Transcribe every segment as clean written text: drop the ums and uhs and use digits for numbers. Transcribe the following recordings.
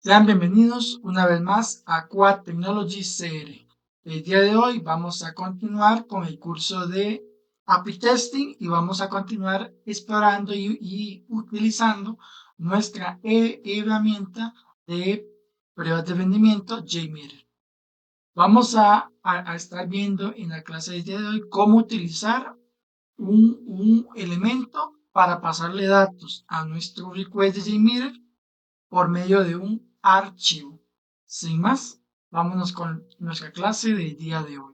Sean bienvenidos una vez más a Quad Technology CR. El día de hoy vamos a continuar con el curso de API Testing y vamos a continuar explorando y utilizando nuestra herramienta de pruebas de rendimiento JMeter. Vamos a estar viendo en la clase del día de hoy cómo utilizar un elemento para pasarle datos a nuestro request de JMeter por medio de un archivo. Sin más, vámonos con nuestra clase del día de hoy.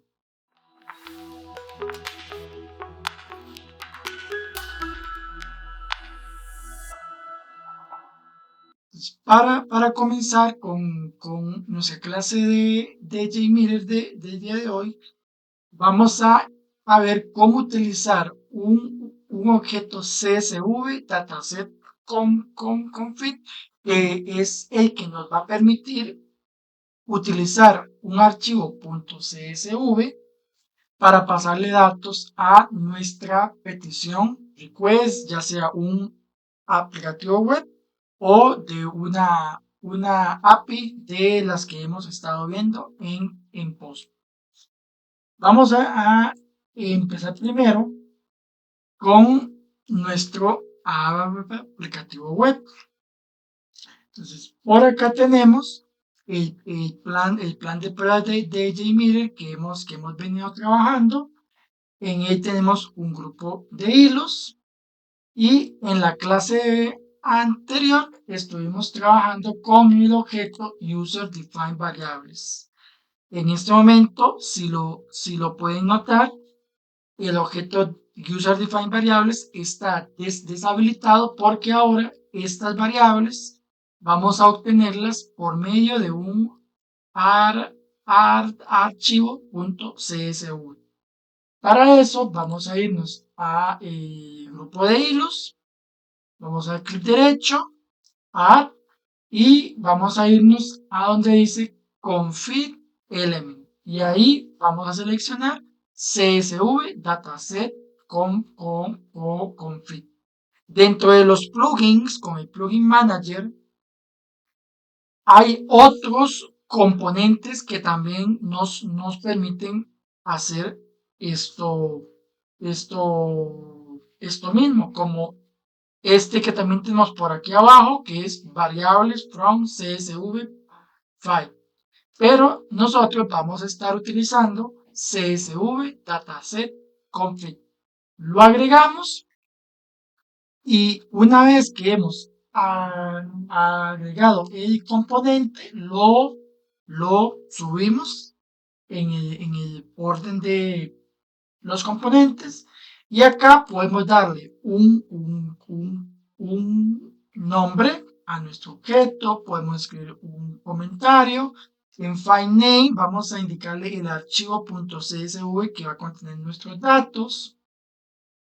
Para comenzar con nuestra clase de JMeter del día de hoy, vamos a ver cómo utilizar un objeto CSV dataset config, que es el que nos va a permitir utilizar un archivo .csv para pasarle datos a nuestra petición request, ya sea un aplicativo web o de una API de las que hemos estado viendo en Postgres. Vamos a empezar primero con nuestro aplicativo web. Entonces, por acá tenemos el plan de pruebas de JMeter que hemos venido trabajando. En él tenemos un grupo de hilos y en la clase anterior estuvimos trabajando con el objeto User Defined Variables. En este momento, si lo pueden notar, el objeto User Defined Variables está deshabilitado porque ahora estas variables vamos a obtenerlas por medio de un archivo .csv. Para eso vamos a irnos a grupo de hilos, vamos a dar clic derecho, add, y vamos a irnos a donde dice config element y ahí vamos a seleccionar CSV dataset config. Dentro de los plugins, con el plugin manager, hay otros componentes que también nos permiten hacer esto mismo, como este que también tenemos por aquí abajo, que es variables from CSV file. Pero nosotros vamos a estar utilizando CSV dataset config. Lo agregamos y una vez que hemos agregado el componente, lo subimos en el orden de los componentes y acá podemos darle un nombre a nuestro objeto, podemos escribir un comentario. En file name vamos a indicarle el archivo .csv que va a contener nuestros datos.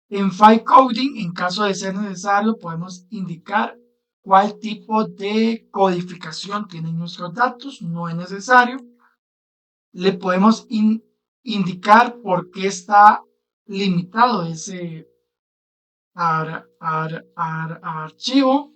En file coding, en caso de ser necesario, podemos indicar cuál tipo de codificación tienen nuestros datos. No es necesario. Le podemos indicar por qué está limitado ese archivo.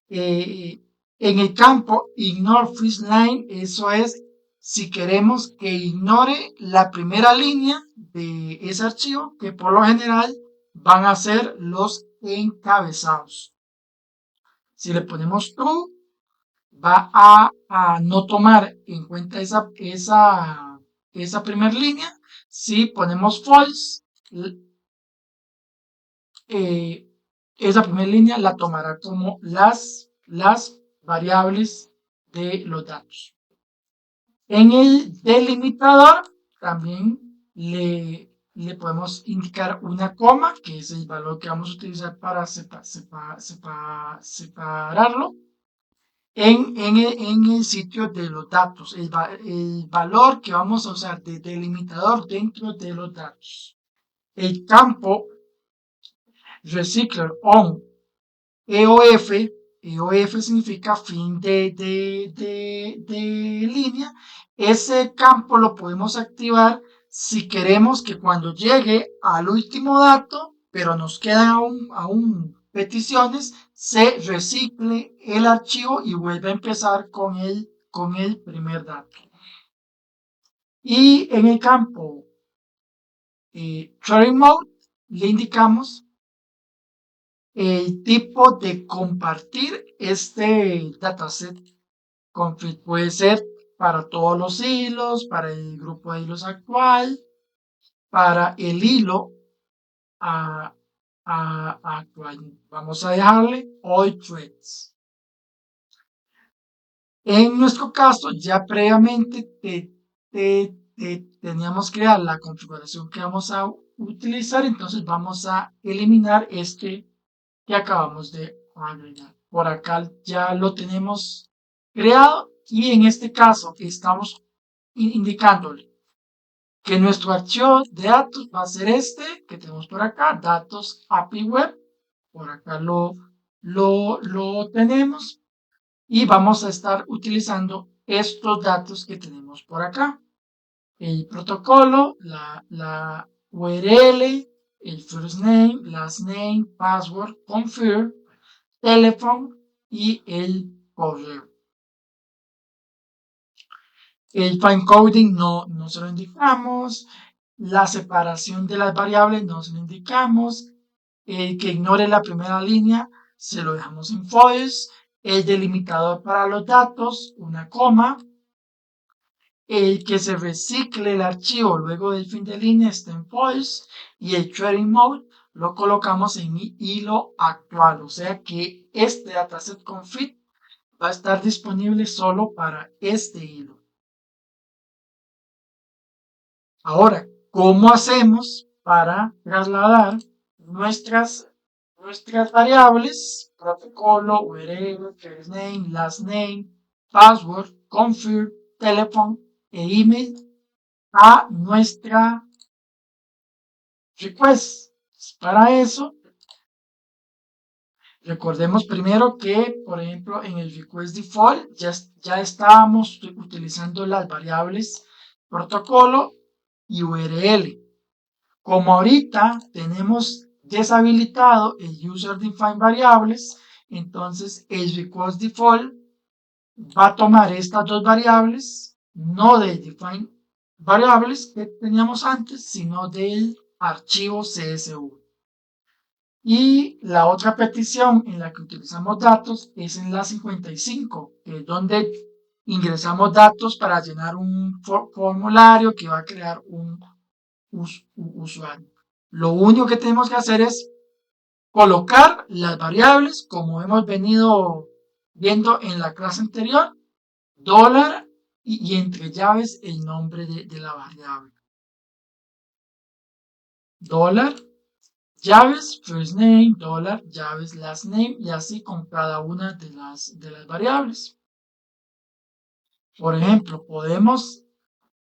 En el campo ignore first line, eso es si queremos que ignore la primera línea de ese archivo, que por lo general van a ser los encabezados. Si le ponemos true, va a no tomar en cuenta esa primera línea. Si ponemos false, esa primera línea la tomará como las variables de los datos. En el delimitador también le podemos indicar una coma, que es el valor que vamos a utilizar para separarlo en el sitio de los datos, el valor que vamos a usar de delimitador dentro de los datos. El campo Recycler on EOF, EOF significa fin de línea. Ese campo lo podemos activar si queremos que cuando llegue al último dato, pero nos quedan aún peticiones, se recicle el archivo y vuelve a empezar con el primer dato. Y en el campo Sharing Mode le indicamos el tipo de compartir este dataset config. Puede ser para todos los hilos, para el grupo de hilos actual, para el hilo actual. Vamos a dejarle all threads. En nuestro caso, ya previamente teníamos que dar la configuración que vamos a utilizar, entonces vamos a eliminar este que acabamos de agregar. Por acá ya lo tenemos creado y en este caso estamos indicándole que nuestro archivo de datos va a ser este que tenemos por acá, datos API web. Por acá lo tenemos y vamos a estar utilizando estos datos que tenemos por acá. El protocolo, la URL, el first name, last name, password, confirm, teléfono y el correo. El fine coding no se lo indicamos. La separación de las variables no se lo indicamos. El que ignore la primera línea se lo dejamos en false. El delimitador para los datos, una coma. El que se recicle el archivo luego del fin de línea está en false. Y el threading mode lo colocamos en hilo actual. O sea que este dataset config va a estar disponible solo para este hilo. Ahora, ¿cómo hacemos para trasladar nuestras variables, protocolo, URL, first name, last name, password, confirm, teléfono e email a nuestra request? Para eso, recordemos primero que, por ejemplo, en el request default ya estábamos utilizando las variables protocolo y URL. Como ahorita tenemos deshabilitado el user define variables, entonces el request default va a tomar estas dos variables, no del define variables que teníamos antes, sino del archivo CSV. Y la otra petición en la que utilizamos datos es en la 55, que es donde ingresamos datos para llenar un formulario que va a crear un usuario. Lo único que tenemos que hacer es colocar las variables como hemos venido viendo en la clase anterior, dólar y entre llaves el nombre de la variable. Dólar, llaves, first name, dólar, llaves, last name y así con cada una de las variables. Por ejemplo, podemos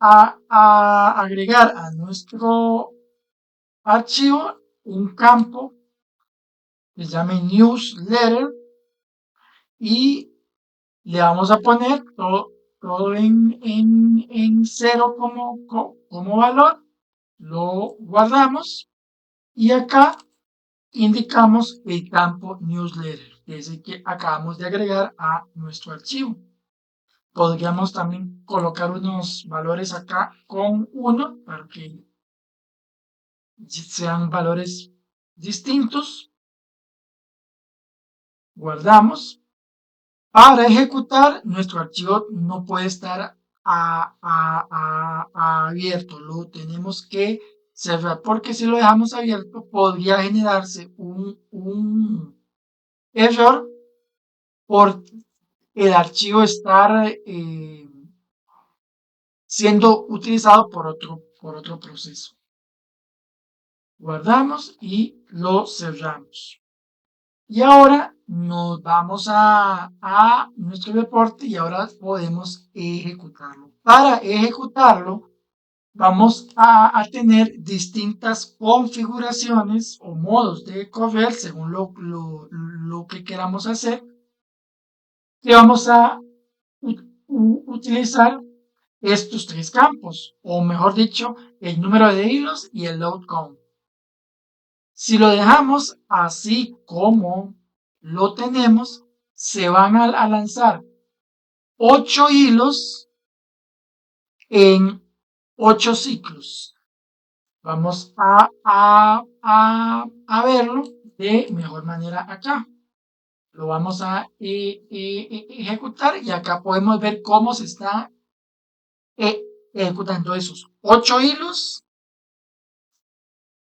agregar a nuestro archivo un campo que se llame newsletter y le vamos a poner todo en cero como valor, lo guardamos y acá indicamos el campo newsletter, que es el que acabamos de agregar a nuestro archivo. Podríamos también colocar unos valores acá con 1 para que sean valores distintos. Guardamos. Para ejecutar, nuestro archivo no puede estar abierto, lo tenemos que cerrar porque si lo dejamos abierto podría generarse un error por el archivo estar siendo utilizado por otro proceso. Guardamos y lo cerramos. Y ahora nos vamos a nuestro reporte y ahora podemos ejecutarlo. Para ejecutarlo vamos a tener distintas configuraciones o modos de correr según lo que queramos hacer. Y vamos a utilizar estos tres campos, o mejor dicho, el número de hilos y el load count. Si lo dejamos así como lo tenemos, se van a lanzar 8 hilos en 8 ciclos. Vamos a verlo de mejor manera acá. Lo vamos a ejecutar y acá podemos ver cómo se está ejecutando esos 8 hilos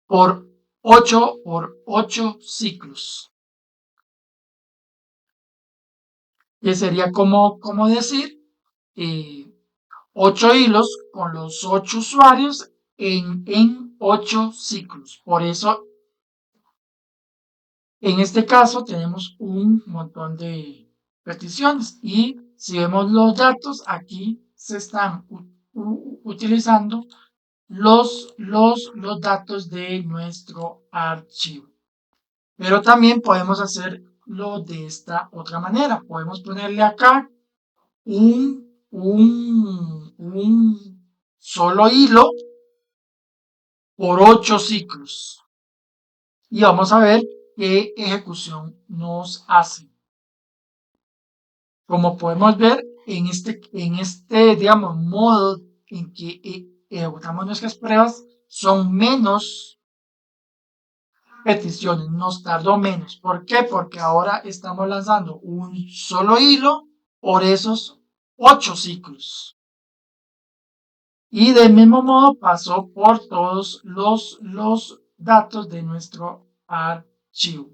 por 8 ciclos. Que sería como decir 8 hilos con los 8 usuarios en 8 ciclos. Por eso, en este caso, tenemos un montón de peticiones. Y si vemos los datos, aquí se están utilizando los datos de nuestro archivo. Pero también podemos hacerlo de esta otra manera. Podemos ponerle acá un solo hilo por 8 ciclos. Y vamos a ver qué ejecución nos hace. Como podemos ver en este digamos, modo en que ejecutamos nuestras pruebas, son menos peticiones, nos tardó menos. ¿Por qué? Porque ahora estamos lanzando un solo hilo por esos 8 ciclos. Y del mismo modo pasó por todos los datos de nuestro archivo.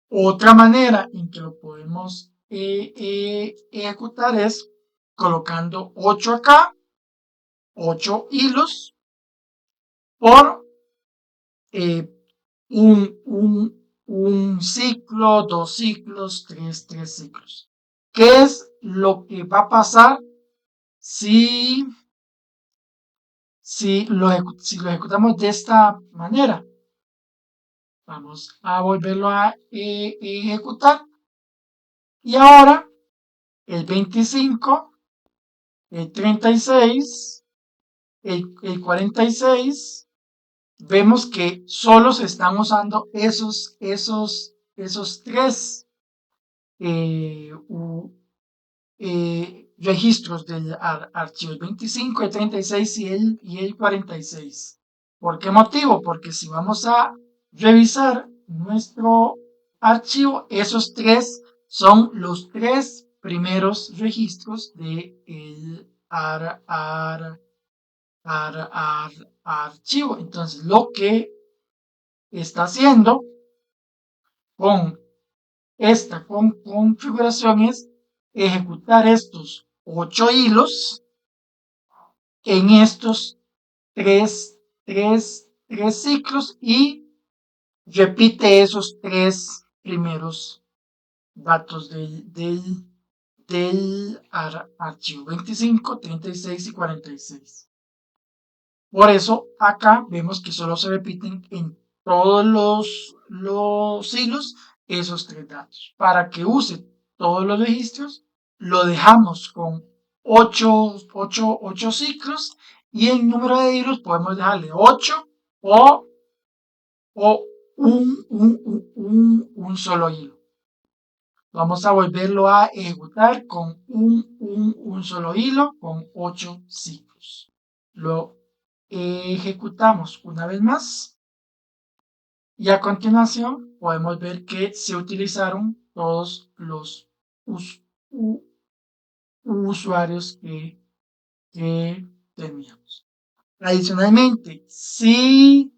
Otra manera en que lo podemos ejecutar es colocando 8 acá, 8 hilos por un ciclo, 2 ciclos, 3 ciclos. ¿Qué es lo que va a pasar si lo ejecutamos de esta manera? Vamos a volverlo a ejecutar. Y ahora el 25, el 36, el 46, vemos que solo se están usando esos 3 registros del archivo, el 25, el 36 y el 46. ¿Por qué motivo? Porque si vamos a revisar nuestro archivo, esos 3 son los 3 primeros registros del archivo. Entonces, lo que está haciendo con esta configuración es ejecutar estos 8 hilos en estos 3 ciclos y repite esos 3 primeros datos del archivo 25, 36 y 46. Por eso acá vemos que solo se repiten en todos los hilos esos 3 datos. Para que use todos los registros, lo dejamos con 8 ciclos y en número de hilos podemos dejarle 8 o un solo hilo. Vamos a volverlo a ejecutar con un solo hilo con 8 ciclos. Lo ejecutamos una vez más y a continuación podemos ver que se utilizaron todos los usuarios que teníamos. Adicionalmente, si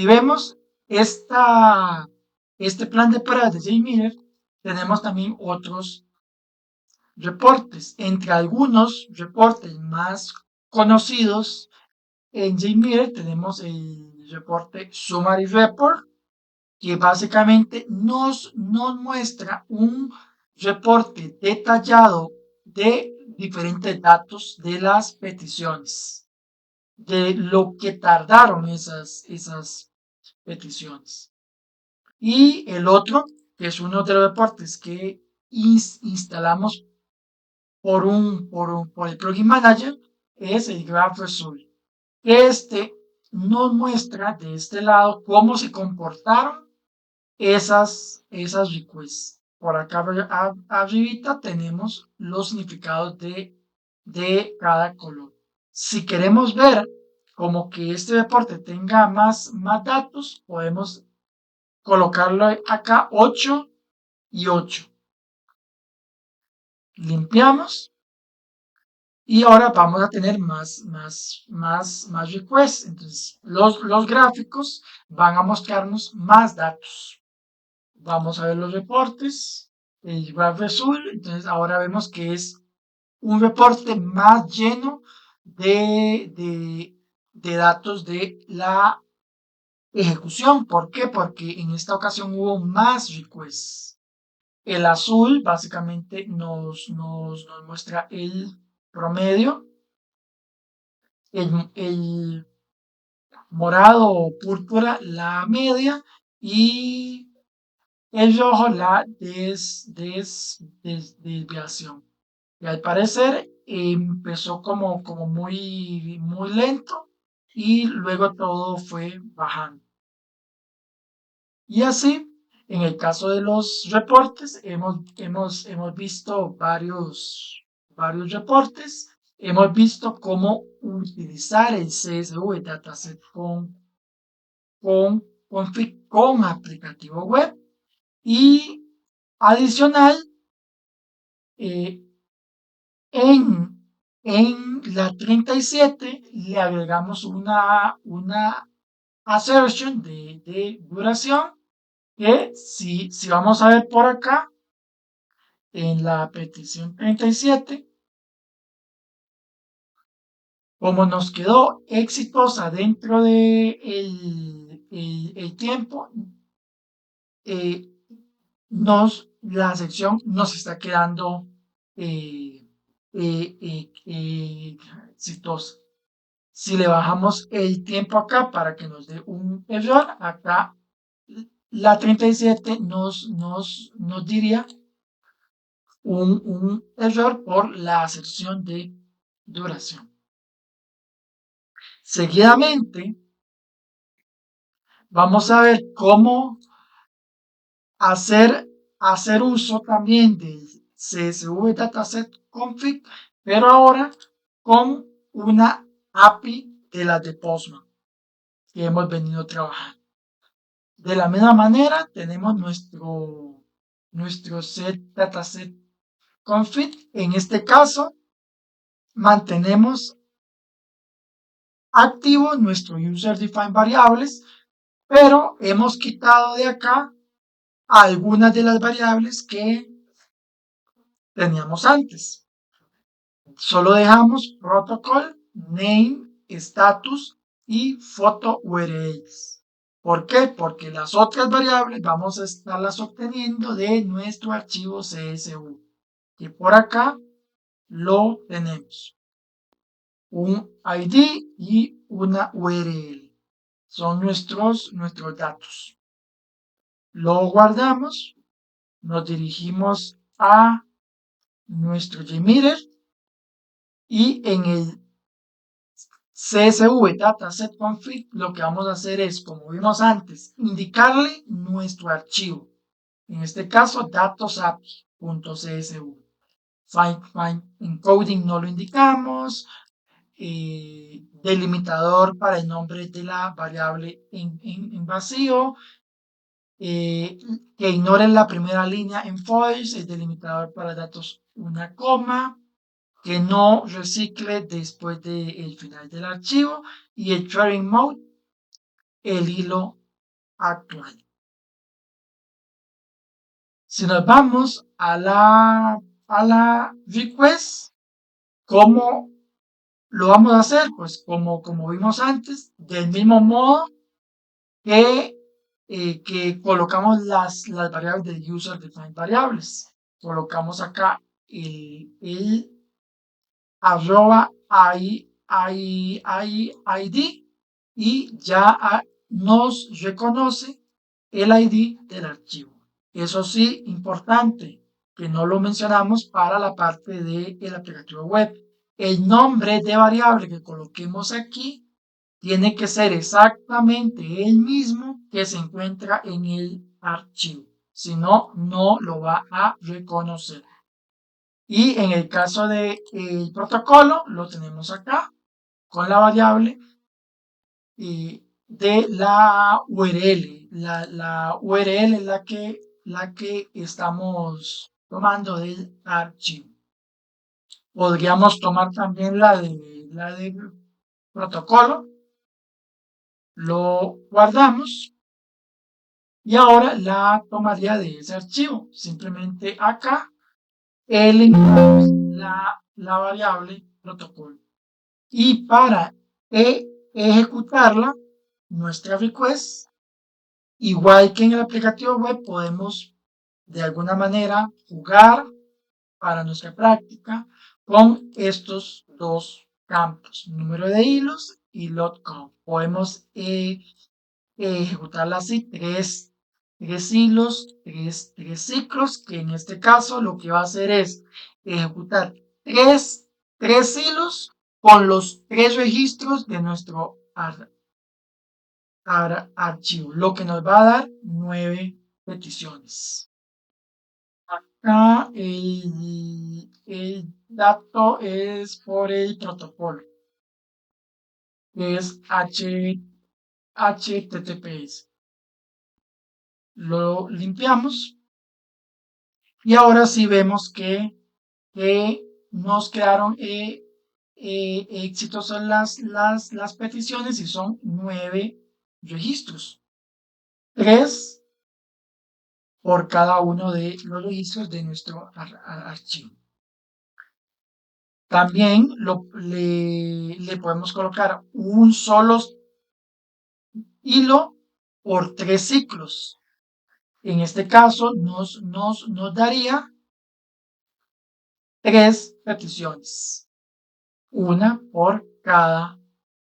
vemos este plan de pruebas de JMeter, tenemos también otros reportes. Entre algunos reportes más conocidos en JMeter tenemos el reporte Summary Report, que básicamente nos muestra un reporte detallado de diferentes datos de las peticiones, de lo que tardaron esas peticiones. Y el otro, que es uno de los reportes que instalamos por el Plugin Manager, es el Graph Result. Este nos muestra de este lado cómo se comportaron esas requests. Por acá arribita tenemos los significados de cada color. Si queremos ver como que este reporte tenga más datos, podemos colocarlo acá 8 y 8. Limpiamos y ahora vamos a tener más requests. Entonces los gráficos van a mostrarnos más datos. Vamos a ver los reportes, el graph result. Entonces ahora vemos que es un reporte más lleno de datos de la ejecución. ¿Por qué? Porque en esta ocasión hubo más requests. El azul básicamente nos muestra el promedio. El morado o púrpura la media y el rojo la desviación. Y al parecer empezó como muy lento y luego todo fue bajando. Y así, en el caso de los reportes, hemos visto varios reportes. Hemos visto cómo utilizar el CSV Dataset con aplicativo web. Y adicional, en la 37 le agregamos una assertion de duración que si vamos a ver por acá en la petición 37, como nos quedó exitosa dentro de el tiempo, la sección nos está quedando exitosa. Si le bajamos el tiempo acá para que nos dé un error, acá la 37 nos diría un error por la sección de duración. Seguidamente, vamos a ver cómo hacer uso también del CSV Dataset Config, pero ahora con una API de la de Postman que hemos venido trabajando. De la misma manera, tenemos nuestro set dataset config. En este caso, mantenemos activo nuestro user defined variables, pero hemos quitado de acá algunas de las variables que teníamos antes. Solo dejamos protocol, name, status y photo URLs. ¿Por qué? Porque las otras variables vamos a estarlas obteniendo de nuestro archivo CSV. Y por acá lo tenemos. Un ID y una URL. Son nuestros datos. Lo guardamos. Nos dirigimos a nuestro JMeter y en el CSV Dataset Config lo que vamos a hacer es, como vimos antes, indicarle nuestro archivo. En este caso, datosapi.csv. Fine encoding no lo indicamos. Delimitador para el nombre de la variable en vacío. Que ignoren la primera línea en false. El delimitador para datos una coma. Que no recicle después del final del archivo y el threading mode, el hilo actual. Si nos vamos a la request, ¿cómo lo vamos a hacer? Pues como vimos antes, del mismo modo que colocamos las variables de user defined variables. Colocamos acá el arroba ID y ya nos reconoce el ID del archivo. Eso sí, importante, que no lo mencionamos para la parte del aplicativo web. El nombre de variable que coloquemos aquí tiene que ser exactamente el mismo que se encuentra en el archivo. Si no, no lo va a reconocer. Y en el caso del protocolo, lo tenemos acá con la variable de la URL. La URL es la que estamos tomando del archivo. Podríamos tomar también la de protocolo, lo guardamos y ahora la tomaría de ese archivo. Simplemente acá eliminamos la variable protocolo. Y para ejecutarla, nuestra request, igual que en el aplicativo web, podemos de alguna manera jugar para nuestra práctica con estos dos campos, número de hilos y load count. Podemos ejecutarla así, tres hilos, tres ciclos, que en este caso lo que va a hacer es ejecutar tres hilos con los tres registros de nuestro archivo, lo que nos va a dar 9 peticiones. Acá el dato es por el protocolo, que es HTTPS. Lo limpiamos y ahora sí vemos que nos quedaron exitosas las peticiones y son 9 registros. 3 por cada uno de los registros de nuestro archivo. También le podemos colocar un solo hilo por 3 ciclos. En este caso nos daría 3 peticiones, una por cada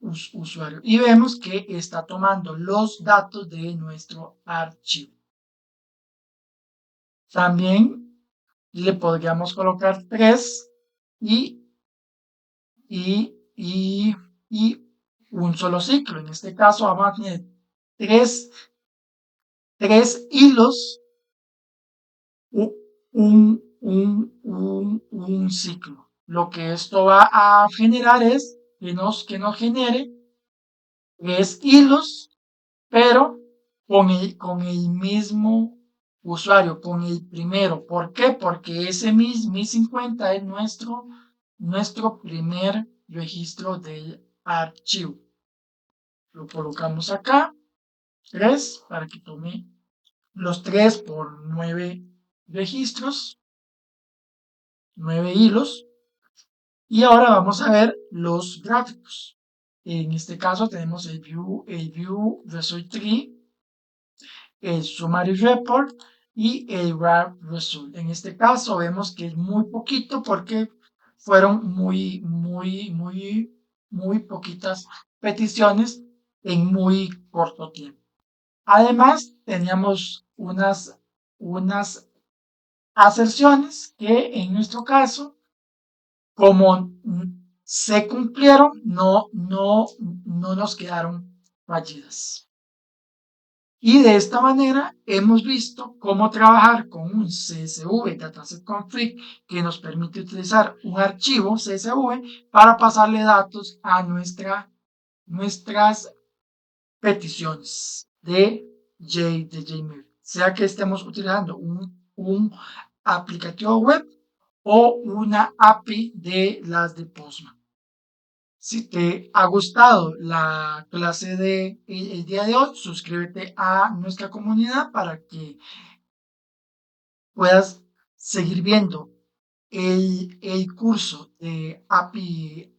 usuario. Y vemos que está tomando los datos de nuestro archivo. También le podríamos colocar 3 y un solo ciclo. En este caso vamos a tener tres hilos, un ciclo. Lo que esto va a generar es que nos genere 3 hilos, pero con el mismo usuario, con el primero. ¿Por qué? Porque ese mi 50 es nuestro primer registro del archivo. Lo colocamos acá, 3, para que tome los 3 por 9 registros, 9 hilos. Y ahora vamos a ver los gráficos. En este caso tenemos el view result tree, el summary report y el graph result. En este caso vemos que es muy poquito porque fueron muy poquitas peticiones en muy corto tiempo. Además, teníamos unas aserciones que en nuestro caso, como se cumplieron, no nos quedaron fallidas. Y de esta manera hemos visto cómo trabajar con un CSV, Dataset Config, que nos permite utilizar un archivo CSV para pasarle datos a nuestras peticiones de JMeter, sea que estemos utilizando un aplicativo web o una API de las de Postman. Si te ha gustado la clase de el día de hoy, suscríbete a nuestra comunidad para que puedas seguir viendo el curso de API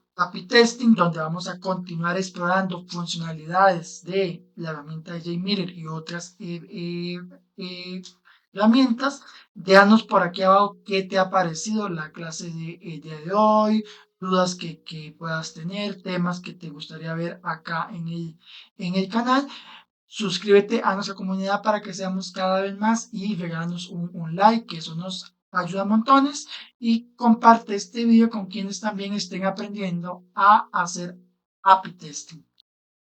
Testing, donde vamos a continuar explorando funcionalidades de la herramienta de JMeter y otras herramientas. Déjanos por aquí abajo qué te ha parecido la clase del día de hoy, dudas que puedas tener, temas que te gustaría ver acá en el canal. Suscríbete a nuestra comunidad para que seamos cada vez más y regálanos un like, que eso nos ayuda a montones. Y comparte este video con quienes también estén aprendiendo a hacer API testing.